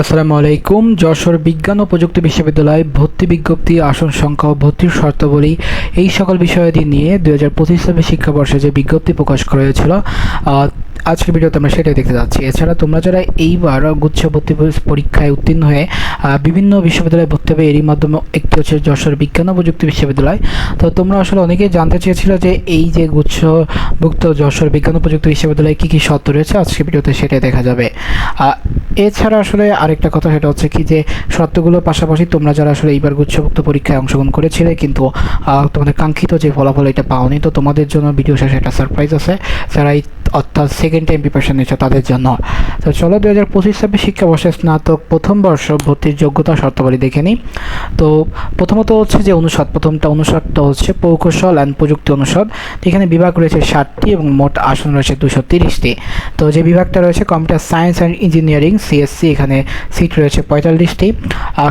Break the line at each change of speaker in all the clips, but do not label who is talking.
আসসালামু আলাইকুম। যশোর বিজ্ঞান ও প্রযুক্তি বিশ্ববিদ্যালয় ভর্তি বিজ্ঞপ্তি, আসন সংখ্যা ও ভর্তির শর্তাবলী এই সকল বিষয়াদি নিয়ে 2025-26 শিক্ষাবর্ষে যে বিজ্ঞপ্তি প্রকাশ করা হয়েছিল, আজকের ভিডিওতে আমরা সেটাই দেখতে যাচ্ছি। এছাড়া তোমরা যারা এইবার গুচ্ছ ভর্তি পরীক্ষায় উত্তীর্ণ হয়ে বিভিন্ন বিশ্ববিদ্যালয়ে ভর্তি হবে, এরই মাধ্যমে একটি হচ্ছে যশোর বিজ্ঞান ও প্রযুক্তি বিশ্ববিদ্যালয়। তো তোমরা আসলে অনেকেই জানতে চেয়েছিল যে এই যে গুচ্ছভুক্ত যশোর বিজ্ঞান ও প্রযুক্তি বিশ্ববিদ্যালয়ে কী কী শর্ত রয়েছে, আজকের ভিডিওতে সেটাই দেখা যাবে। এছাড়া আসলে আরেকটা কথা, সেটা হচ্ছে কি যে শর্তগুলোর পাশাপাশি তোমরা যারা আসলে এইবার গুচ্ছভুক্ত পরীক্ষায় অংশগ্রহণ করেছিলে কিন্তু তোমাদের কাঙ্ক্ষিত যে ফলাফল এটা পাওনি, তো তোমাদের জন্য ভিডিও শেষে একটা সারপ্রাইজ আছে যারা অর্থাৎ সেকেন্ড টাইম প্রিপারেশন নিচ্ছে তাদের জন্য। তো চলো 2025-26 শিক্ষাবর্ষে স্নাতক প্রথম বর্ষ ভর্তির যোগ্যতা শর্তাবলী দেখে নিই। তো প্রথমত হচ্ছে যে অনুষদটা হচ্ছে প্রকৌশল অ্যান্ড প্রযুক্তি অনুষদ। এখানে বিভাগ রয়েছে 60টি এবং মোট আসন রয়েছে 230টি। তো যে বিভাগটা রয়েছে computer science and engineering CSC, এখানে সিট রয়েছে 45টি।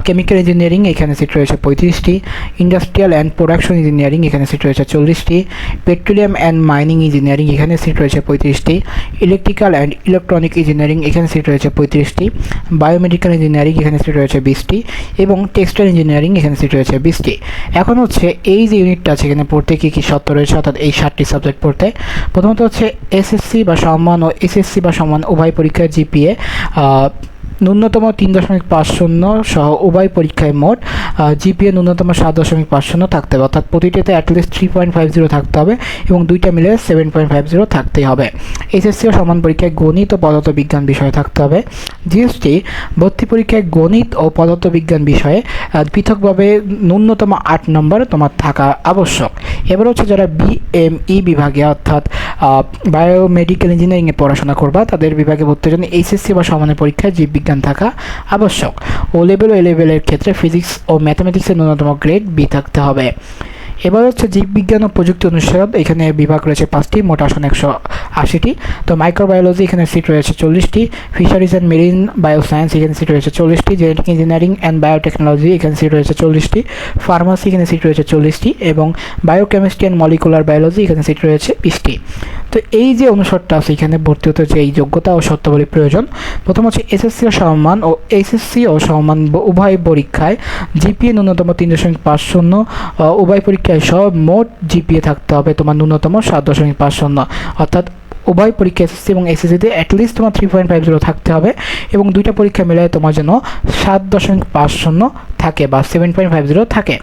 কেমিক্যাল ইঞ্জিনিয়ারিং এখানে সিট রয়েছে 35টি। ইন্ডাস্ট্রিয়াল অ্যান্ড প্রোডাকশন ইঞ্জিনিয়ারিং এখানে সিট রয়েছে 40টি। পেট্রোলিয়াম অ্যান্ড মাইনিং ইঞ্জিনিয়ারিং এখানে সিট রয়েছে 35টি। ইলেকট্রিক্যাল অ্যান্ড ইলেকট্রনিক ইঞ্জিনিয়ারিং এখানে সিট রয়েছে 35টি। বায়োমেডিক্যাল ইঞ্জিনিয়ারিং এখানে সিট রয়েছে 20টি এবং টেক্সটাইল ইঞ্জিনিয়ারিং এখানে সিট রয়েছে 20টি। এখন হচ্ছে এই যে ইউনিটটা আছে এখানে পড়তে কী কী শর্ত রয়েছে, অর্থাৎ এই 60টি সাবজেক্ট পড়তে প্রথমত হচ্ছে এসএসসি বা সমমান ও এসএসসি বা সমান উভয় পরীক্ষায় জিপিএ ন্যূনতম 3.50 সহ উভয় পরীক্ষায় মোট জিপিএ ন্যূনতম 7.50 থাকতে হবে, অর্থাৎ প্রতিটিতে অ্যাটলিস্ট 3.50 থাকতে হবে এবং দুইটা মিলে 7.50 থাকতেই হবে। এসএসসি ও সমান পরীক্ষায় গণিত ও পদার্থবিজ্ঞান বিষয়ে থাকতে হবে। জিএসটি ভর্তি পরীক্ষায় গণিত ও পদার্থবিজ্ঞান বিষয়ে পৃথকভাবে ন্যূনতম 8 নম্বর তোমার থাকা আবশ্যক। এবার হচ্ছে যারা বিএমই বিভাগে অর্থাৎ বায়োমেডিক্যাল ইঞ্জিনিয়ারিংয়ে পড়াশোনা করবা তাদের বিভাগে ভর্তির জন্য এইচএসসি বা সমানের পরীক্ষায় জীববিজ্ঞান থাকা আবশ্যক। ও লেভেল ও এ লেভেলের ক্ষেত্রে ফিজিক্স ও ম্যাথামেটিক্সের ন্যূনতম গ্রেড বি থাকতে হবে। এবার হচ্ছে জীববিজ্ঞান ও প্রযুক্তি অনুষদ, এখানে বিভাগ রয়েছে 5টি, মোট আসন 180টি। তো মাইক্রোবায়োলজি এখানে সিট রয়েছে 40টি। ফিশারিজ অ্যান্ড মেরিন বায়োসায়েন্স এখানে সিট রয়েছে 40টি। জেনেটিক ইঞ্জিনিয়ারিং অ্যান্ড বায়োটেকনোলজি এখানে সিট রয়েছে 40টি। ফার্মাসি এখানে সিট রয়েছে 40টি এবং বায়োকেমিস্ট্রি অ্যান্ড মলিকুলার বায়োলজি এখানে সিট রয়েছে 20টি। তো এই যে অনুষদটা আছে এখানে ভর্তি হতে যে এই যোগ্যতা ও শর্তাবলী প্রয়োজন, প্রথম হচ্ছে এসএসসি ও সমমান ও এইচএসসি ও সমমান উভয় পরীক্ষায় জিপিএ ন্যূনতম 3.50, উভয় পরীক্ষায় সব মোট জিপিএ থাকতে হবে তোমার ন্যূনতম 7.50, অর্থাৎ উভয় পরীক্ষা এসএসসি এবং এসএসসিতে অ্যাটলিস্ট তোমার 3.50 থাকতে হবে এবং দুইটা পরীক্ষা মিলায় তোমার যেন 7.50 থাকে বা 7.50 থাকে।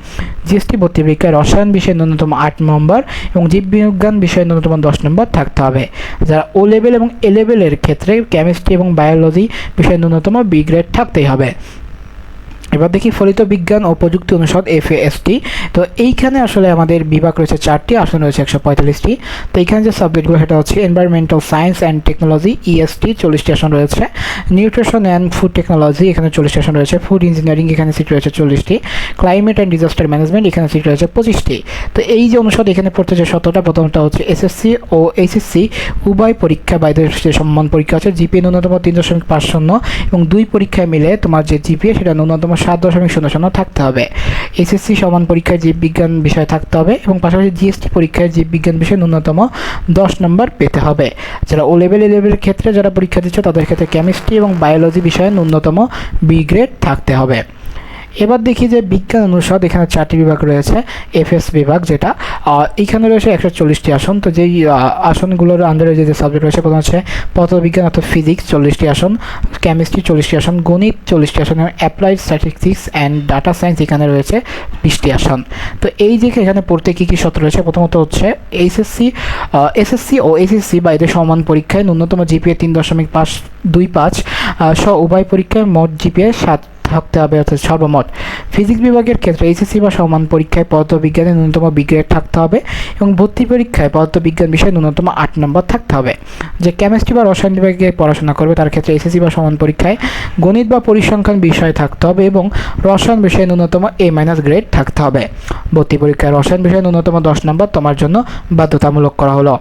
জিএসটি ভর্তি পরীক্ষায় রসায়ন বিষয়ে ন্যূনতম 8 নম্বর এবং জীববিজ্ঞান বিষয়ে ন্যূনতম 10 নম্বর থাকতে হবে। যারা ও লেভেল এবং এ লেভেলের ক্ষেত্রে কেমিস্ট্রি এবং বায়োলজি বিষয়ে ন্যূনতম বি গ্রেড থাকতেই হবে। এবার দেখি ফলিত বিজ্ঞান ও প্রযুক্তি অনুষদ এফএএসটি। তো এইখানে আসলে আমাদের বিভাগ রয়েছে 4টি, আসন রয়েছে 145টি। তো এইখানে যে সাবজেক্টগুলো সেটা হচ্ছে environmental science and technology EST 40টি আসন রয়েছে। নিউট্রিশন অ্যান্ড ফুড টেকনোলজি এখানে 40টি আসন রয়েছে। ফুড ইঞ্জিনিয়ারিং এখানে সিট রয়েছে 40টি। ক্লাইমেট অ্যান্ড ডিজাস্টার ম্যানেজমেন্ট এখানে সিট রয়েছে 25টি। তো এই যে অনুষদ এখানে পড়তে যে শতটা, প্রথমটা হচ্ছে এসএসসি ও এইচএসসি উভয় পরীক্ষা বা এদের যে সম্মান পরীক্ষা আছে জিপিএ ন্যূনতম 3.50 এবং দুই পরীক্ষায় মিলে তোমার যে জিপিএ সেটা ন্যূনতম 7.00 থাকতে হবে। এসএসসি সমান পরীক্ষায় জীববিজ্ঞান বিষয় থাকতে হবে এবং পাশাপাশি জিএসটি পরীক্ষায় জীববিজ্ঞান বিষয়ে ন্যূনতম 10 নম্বর পেতে হবে। যারা ও লেভেল এ লেভেলের ক্ষেত্রে যারা পরীক্ষা দিচ্ছে তাদের ক্ষেত্রে কেমিস্ট্রি এবং বায়োলজি বিষয়ে ন্যূনতম বি গ্রেড থাকতে হবে। এবার দেখি যে বিজ্ঞান অনুষদ, এখানে 4টি বিভাগ রয়েছে। এফএস বিভাগ যেটা এখানে রয়েছে 140টি আসন। তো যেই আসনগুলোর আন্ডারে যে সাবজেক্ট রয়েছে প্রথম হচ্ছে পদার্থবিজ্ঞান অর্থাৎ ফিজিক্স 40টি আসন, কেমিস্ট্রি 40টি আসন, গণিত 40টি আসন এবং applied statistics and data science এখানে রয়েছে 20টি আসন। তো এই যে এখানে পড়তে কী কী শর্ত রয়েছে, প্রথমত হচ্ছে এসএসসি ও এইচএসসি বা এদের সমান পরীক্ষায় ন্যূনতম জিপিএ 3.25 সহ উভয় পরীক্ষায় মোট জিপিএ 7 থাকতে হবে, অর্থাৎ সর্বমোট। ফিজিক্স বিভাগের ক্ষেত্রে এইচএসসি বা সমান পরীক্ষায় পদার্থবিজ্ঞানে ন্যূনতম বি গ্রেড থাকতে হবে এবং ভর্তি পরীক্ষায় পদার্থবিজ্ঞান বিষয়ে ন্যূনতম 8 নম্বর থাকতে হবে। যে কেমিস্ট্রি বা রসায়ন বিভাগে পড়াশোনা করবে তার ক্ষেত্রে এইচএসসি বা সমান পরীক্ষায় গণিত বা পরিসংখ্যান বিষয় থাকতে হবে এবং রসায়ন বিষয়ে ন্যূনতম এ মাইনাস গ্রেড থাকতে হবে। ভর্তি পরীক্ষায় রসায়ন বিষয়ে ন্যূনতম 10 নম্বর তোমার জন্য বাধ্যতামূলক করা হলো।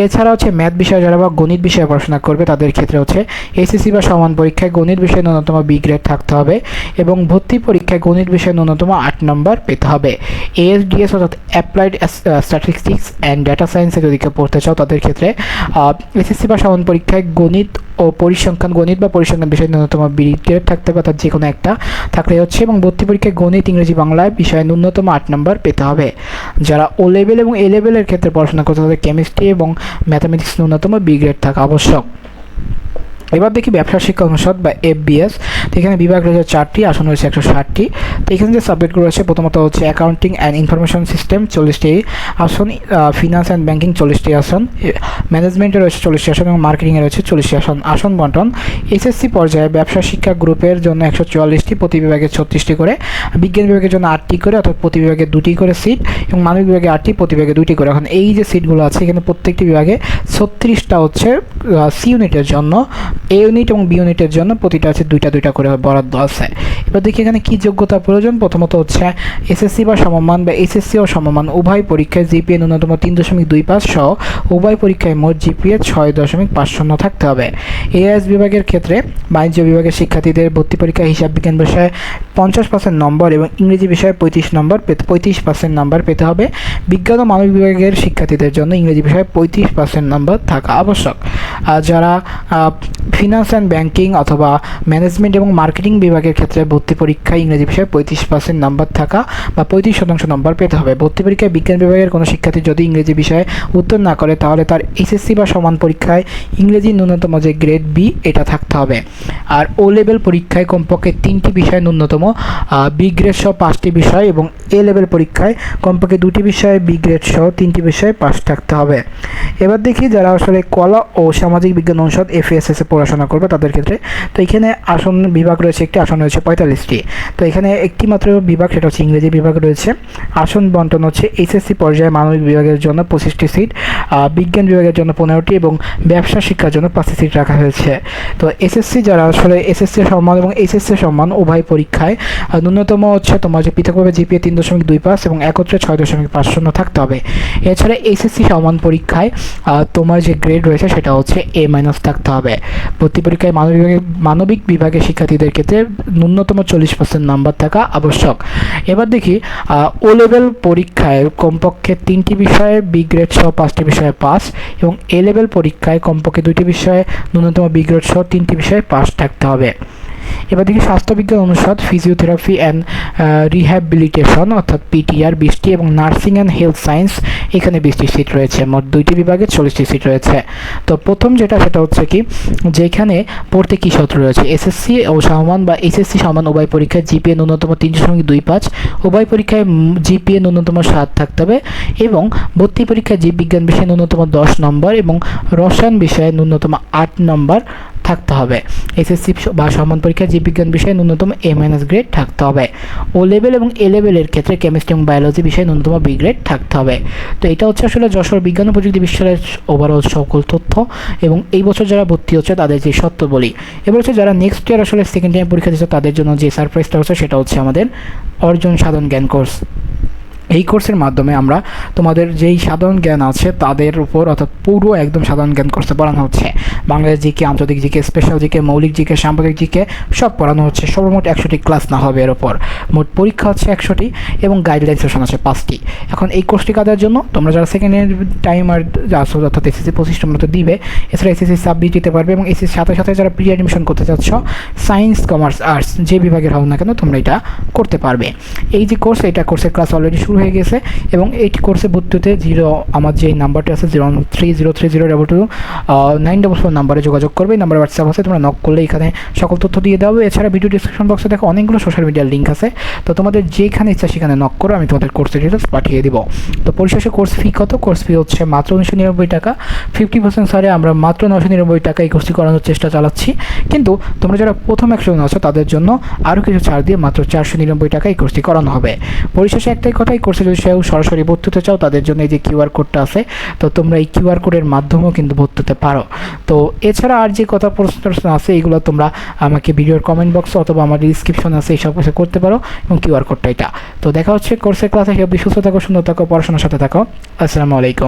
এছাড়া হচ্ছে ম্যাথ বিষয়ে যারা বা গণিত বিষয়ে পড়াশোনা করবে তাদের ক্ষেত্রে হচ্ছে এইচএসসি বা সমান পরীক্ষায় গণিত বিষয়ে ন্যূনতম বি গ্রেড থাকতে হবে এবং ভর্তি পরীক্ষায় গণিত বিষয়ে ন্যূনতম 8 নম্বর পেতে হবে। ASDS অর্থাৎ অ্যাপ্লাইড স্ট্যাটিস্টিক্স অ্যান্ড ডাটা সায়েন্সে যদি কেউ পড়তে চাও তাদের ক্ষেত্রে এসএসসি বা সমান পরীক্ষায় গণিত ও পরিসংখ্যান বিষয়ে ন্যূনতম বি গ্রেড থাকতে হবে, অর্থাৎ যে কোনো একটা থাকলে হচ্ছে। এবং ভর্তি পরীক্ষায় গণিত, ইংরেজি, বাংলায় বিষয়ে ন্যূনতম 8 নম্বর পেতে হবে। যারা ও লেভেল এবং এ লেভেলের ক্ষেত্রে পড়াশোনা করতে তাদের কেমিস্ট্রি এবং ম্যাথামেটিক্স ন্যূনতম বি গ্রেড থাকা আবশ্যক। এবার দেখি ব্যবসা শিক্ষা অনুষদ বা FBS। তো এখানে বিভাগ রয়েছে 4টি, আসন রয়েছে 160টি। তো এখানে যে সাবজেক্টগুলো রয়েছে প্রথমত হচ্ছে অ্যাকাউন্টিং অ্যান্ড ইনফরমেশন সিস্টেম 40টি আসন, ফিনান্স অ্যান্ড ব্যাংকিং 40টি আসন, ম্যানেজমেন্টে রয়েছে 40টি আসন এবং মার্কেটিংয়ে রয়েছে 40টি আসন। আসন বন্টন SSC পর্যায়ে ব্যবসা শিক্ষা গ্রুপের জন্য 144টি, প্রতি বিভাগে 36টি করে, বিজ্ঞান বিভাগের জন্য 8টি করে, অর্থাৎ প্রতি বিভাগে 2টি করে সিট, এবং মানবিক বিভাগে 8টি, প্রতি বিভাগে 2টি করে। এখন এই যে সিটগুলো আছে এখানে প্রত্যেকটি বিভাগে 36টা হচ্ছে সি ইউনিটের জন্য, এ ইউনিট এবং বি ইউনিটের জন্য প্রতিটা আছে 2টা করে বরাদ্দ আছে। এবার দেখি এখানে কি যোগ্যতা প্রয়োজন। প্রথমত হচ্ছে এসএসসি বা সমমান বা এসএসসি ও সমমান উভয় পরীক্ষায় জিপিএ ন্যূনতম 3.25 সহ উভয় পরীক্ষায় মোট জিপিএ 6.50 থাকতে হবে। এআইএস বিভাগের ক্ষেত্রে বাণিজ্য বিভাগের শিক্ষার্থীদের ভর্তি পরীক্ষায় হিসাব বিজ্ঞান বিষয়ে 50% নম্বর এবং ইংরেজি বিষয়ে 35% নম্বর পেতে হবে। বিজ্ঞান ও মানবিক বিভাগের শিক্ষার্থীদের জন্য ইংরেজি বিষয়ে 35% নম্বর থাকা আবশ্যক। যারা ফিনান্স অ্যান্ড ব্যাংকিং অথবা ম্যানেজমেন্ট এবং মার্কেটিং বিভাগের ক্ষেত্রে ভর্তি পরীক্ষায় ইংরেজি বিষয়ে 35% নাম্বার থাকা বা 35% নম্বর পেতে হবে। ভর্তি পরীক্ষায় বিজ্ঞান বিভাগের কোনো শিক্ষার্থী যদি ইংরেজি বিষয়ে উত্তর না করে তাহলে তার এসএসসি বা সমান পরীক্ষায় ইংরেজি ন্যূনতম যে গ্রেড বি এটা থাকতে হবে। আর ও লেভেল পরীক্ষায় কমপক্ষে 3টি বিষয় ন্যূনতম বি গ্রেড সহ 5টি বিষয়, এবং এ লেভেল পরীক্ষায় কমপক্ষে 2টি বিষয়ে বি গ্রেড সহ 3টি বিষয়ে পাস থাকতে হবে। এবার দেখি যারা আসলে কলা ও সামাজিক বিজ্ঞান অনুষদ FASS পড়াশোনা করবে তাদের ক্ষেত্রে। তো এখানে আসন বিভাগ রয়েছে, একটি আসন রয়েছে 45টি। তো এখানে একটি মাত্র বিভাগ, সেটা হচ্ছে ইংরেজি বিভাগ রয়েছে। আসন বন্টন হচ্ছে এসএসসি পর্যায়ে মানবিক বিভাগের জন্য 25টি সিট, বিজ্ঞান বিভাগের জন্য 15টি এবং ব্যবসা শিক্ষার জন্য 5টি সিট রাখা হয়েছে। তো এসএসসি যারা আসলে এসএসসি সম্মান এবং এইচএসসি সম্মান উভয় পরীক্ষায় ন্যূনতম হচ্ছে তোমার যে পৃথকভাবে জিপিএ 3.25 এবং একত্রে 6.50 থাকতে হবে। এছাড়া এসএসসি সমান পরীক্ষায় তোমার যে গ্রেড রয়েছে সেটা হচ্ছে A- থাকতে হবে। ভর্তি পরীক্ষায় মানবিক বিভাগের শিক্ষার্থীদের ক্ষেত্রে ন্যূনতম 40% নাম্বার থাকা আবশ্যক। এবার দেখি ও লেভেল পরীক্ষায় কমপক্ষে 3টি বিষয়ে বি গ্রেড সহ 5টি বিষয়ে পাস, এবং এ লেভেল পরীক্ষায় কমপক্ষে 2টি বিষয়ে ন্যূনতম বি গ্রেড সহ 3টি বিষয়ে পাস থাকতে হবে। এবার দেখি স্বাস্থ্যবিজ্ঞান অনুষদ ফিজিওথেরাপি অ্যান্ড রিহ্যাবিলিটেশন অর্থাৎ PTR 20টি এবং নার্সিং অ্যান্ড হেলথ সায়েন্স এখানে 20টি সিট রয়েছে। মোট 2টি বিভাগে 40টি সিট রয়েছে। তো প্রথম যেটা সেটা হচ্ছে কি যেখানে পড়তে কী সূত্র রয়েছে, এসএসসি ও সমান বা এইচএসসি সমান উভয় পরীক্ষায় জিপিএ ন্যূনতম 3.25, উভয় পরীক্ষায় জিপিএ ন্যূনতম 7 থাকতে হবে, এবং ভর্তি পরীক্ষায় জীববিজ্ঞান বিষয়ে ন্যূনতম 10 নম্বর এবং রসায়ন বিষয়ে ন্যূনতম 8 নম্বর থাকতে হবে। এসএসসি বা সমান পরীক্ষায় জীববিজ্ঞান বিষয়ে ন্যূনতম A- গ্রেড থাকতে হবে। ও লেভেল এবং এ লেভেলের ক্ষেত্রে কেমিস্ট্রি এবং বায়োলজি বিষয়ে ন্যূনতম বি গ্রেড থাকতে হবে। তো এটা হচ্ছে আসলে যশোর বিজ্ঞান ও প্রযুক্তি বিশ্ববিদ্যালয়ের ওভারঅল সকল তথ্য, এবং এই বছর যারা ভর্তি হচ্ছে তাদের যে সত্য বলি। এবার হচ্ছে যারা নেক্সট ইয়ার আসলে সেকেন্ড টাইম পরীক্ষা দিচ্ছে তাদের জন্য যে সারপ্রাইজটা হচ্ছে সেটা হচ্ছে আমাদের অর্জন সাধন জ্ঞান কোর্স। এই কোর্সের মাধ্যমে আমরা তোমাদের যেই সাধারণ জ্ঞান আছে তাদের উপর, অর্থাৎ পুরো একদম সাধারণ জ্ঞান কোর্সে পড়ানো হচ্ছে। বাংলাদেশ জিকে, আন্তর্জাতিক জিকে, স্পেশাল জিকে, মৌলিক জিকে, সাম্প্রদায়িক জিকে সব পড়ানো হচ্ছে। সর্বমোট 100টি ক্লাস না হবে এর ওপর। মোট পরীক্ষা হচ্ছে 100টি এবং গাইডলাইন সেশন আছে 5টি। এখন এই কোর্সটি কাদের জন্য, তোমরা যারা সেকেন্ড টাইম আর আসো অর্থাৎ এসএসসি 25 নম্বর দিবে, এছাড়া এসএসসি সাবজেক্ট দিতে পারবে, এবং এসএসসির সাথে সাথে যারা প্রি অ্যাডমিশন করতে চাচ্ছ সায়েন্স, কমার্স, আর্টস যে বিভাগের হোক না কেন তোমরা এটা করতে পারবে। এই যে কোর্স, এটা কোর্সের ক্লাস অলরেডি শুরু হয়ে গেছে, এবং এই কোর্সে ভর্তি হতে আমার যে নাম্বারটি আছে 030309294 নাম্বারে যোগাযোগ করবে। এই নাম্বারে হোয়াটসঅ্যাপ আছে, তোমরা নক করলে এখানে সকল তথ্য দিয়ে দেওয়া হবে। এছাড়া ভিডিও ডিসক্রিপশন বক্সে দেখো অনেকগুলো সোশ্যাল মিডিয়ার লিঙ্ক আছে, তো তোমাদের যেখানে ইচ্ছা সেখানে নক করো, আমি তোমাদের কোর্সের ডিটেলস পাঠিয়ে দিব। তো পরিশেষে কোর্স ফি কত, কোর্স ফি হচ্ছে মাত্র 1999 টাকা। 50% সারে আমরা মাত্র 999 টাকা এই কোর্সটি করানোর চেষ্টা চালাচ্ছি, কিন্তু তোমরা যারা প্রথম 100 জন আছো তাদের জন্য আরও কিছু ছাড় দিয়ে মাত্র 499 টাকা এই কোর্সটি করানো হবে। পরিশেষে একটাই কথা, এই কোর্সে যদি সরাসরি ভর্তি হতে চাও তাদের জন্য এই যে QR কোডটা আছে, তো তোমরা এই QR কোডের মাধ্যমেও কিন্তু ভর্তি হতে পারো। তো এছাড়া আর যে কথা প্রশ্ন আছে এগুলো তোমরা আমাকে ভিডিওর কমেন্ট বক্সে অথবা আমার ডিসক্রিপশন আছে এইসব কিছু করতে পারো, এবং QR কোডটা এটা। তো দেখা হচ্ছে কোর্সের ক্লাসে। সুস্থ থাকো, সুন্দর থাকো, পড়াশোনার সাথে থাকো। আসসালামু আলাইকুম।